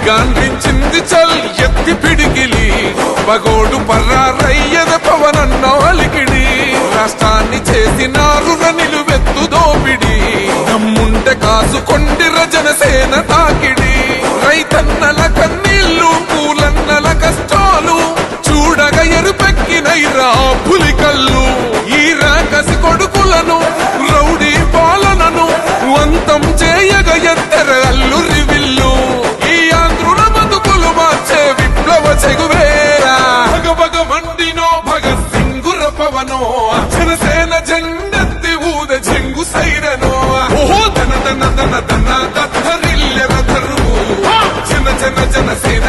గాంధించింది చల్ ఎత్తి పిడికిలి పగోడు పర్రారయ్యద పవనన్న అలికిడి రాష్ట్రాన్ని చేసినారు నిలువెత్తు దోపిడి దమ్ముంటే కాసుకొండిర జనసేన తాకిడి రైతన్నల కన్నీళ్లు పూలన్నల కష్టాలు చూడగా ఎరుపెక్కినైరా పులికల్లు ఈ రాకసి కొడుకులను రౌడీ పాలనను వంతం చేయగ ఎత్తర అల్లురి విల్లు ఈ ఆంధ్రుల బతుకులు మార్చే విప్లవ చెగువేరా భగభగ మండినో భగత్ సింగుర పవనో జనసేన జెండెత్తి ఊద జంగు సైరనో ఓహో దన దన దన దన దత్తరిల్లెర ధరువు జన జన జనసేన